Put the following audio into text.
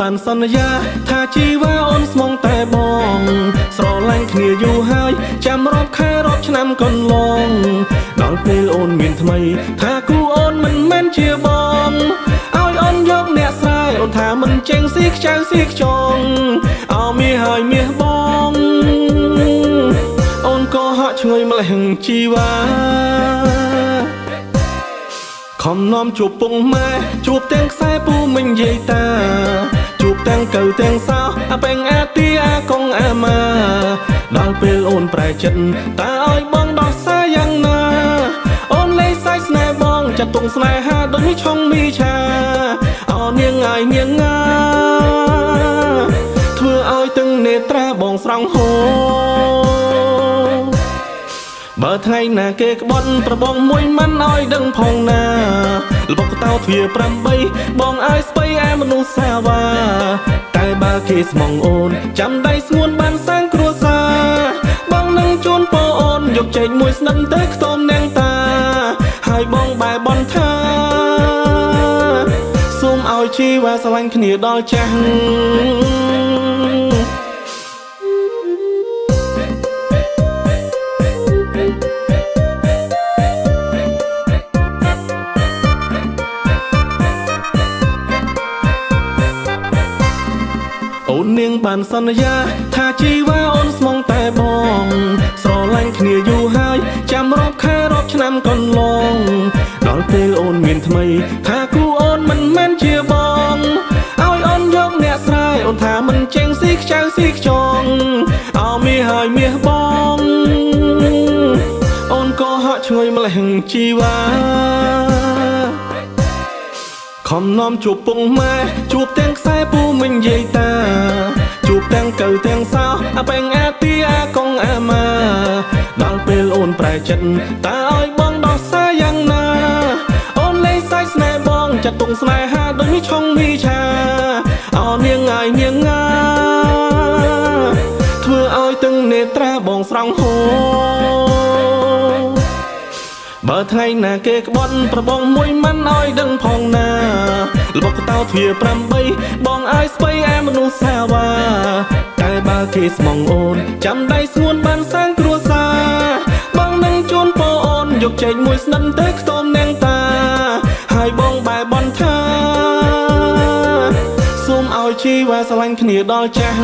បានសន្យាថាជីវ៉ាអូនស្មងតែបងស្រឡាញ់គ្នាយូរហើយចាំរាប់ខែរាប់ឆ្នាំកន្លងដល់ពេលអូនមានថ្មីថាគូអូនមិនមែនជាបងឲ្យអូនយកអ្នកស្រែអូនថាមិនចេញស៊ីខ្ចៅស៊ីខ្ចងអោមាសហើយមាសបងអូនក៏ហក់ឆ្ងុយម្លេះជីវ៉ាខំនាំជួបពុងម៉ែជួបទាំងខ្សែពូមិញយាយតាជួបទាំងកៅទាំងសោអាបែងអាទីអាកងអាម៉ាដល់ពេលអូនប្រែចិត្តតើឲ្យបងដោះសារយ៉ាងណាអូនលេងសាច់ស្នេហ៍បងចាត់ទុំស្នេហាដូចឆុងមីឆាអោនាងអាយនាងងាធ្វើឲ្យទាំងនេត្រាបងស្រង់ហូបើថ្ងៃណាគេក្បត់ប្របងមួយមិនឲ្យដឹងផងណាលបកតោទ្វា8បងឲ្យស្បៃឯមនុស្សសាវ៉ាតែបើគេស្មងអូនចាំដៃស្ងួនបានសាងគ្រួសារបងនឹងជូនពោអូនយកចេញមួយស្និតទៅខ្ទមនាងតាហើយបងបែបនថាសូមឲ្យជីវ៉ាស្រឡាញ់គ្នាដល់ចាស់អូននាងបានសន្យាថាជីវ៉ាអូនស្មងតែបងស្រឡាញ់គ្នាយូរហើយចាំរាប់ខែរាប់ឆ្នាំកន្លងដល់ពេលអូនមានថ្មីថាគូអូនមិនមែនជាបងឲ្យអូនយកអ្នកស្រែអូនថាមិនចេញស៊ីខ្ចៅស៊ីខ្ចងអោមាសហើយមាសបងអូនក៏ហក់ឆ្ងុយម្លេះជីវ៉ាខំនាំជួបពុងម៉ែជួបទាំងខ្សែពូមិញយាយតាជួបទាំងកៅទាំងសោអាបែងអាទីអាកងអាម៉ាដល់ពេលអូនប្រែចិត្តតើឲ្យបងដោះសារយ៉ាងណាអូនលេងសាច់ស្នេហ៍បងចាត់ទុំស្នេហាដូចឆុងមីឆាអោនាងអាយនាងងាធ្វើឲ្យទាំងនេត្រាបងស្រង់ហូបើថ្ងៃណាគេក្បត់ប្របងមួយមិនឲ្យដឹងផងណាលបកតោទ្វា8បងឲ្យស្បៃឯមនុស្សសាវ៉ាតែបើគេស្មងអូនចាំដៃស្ងួនបានសាងគ្រួសារបងនឹងជូនពោអូនយកចេញមួយស្និតទៅខ្ទមនាងតាហើយបងបែបនថាសូមឲ្យជីវ៉ាស្រឡាញ់គ្នាដល់ចាស់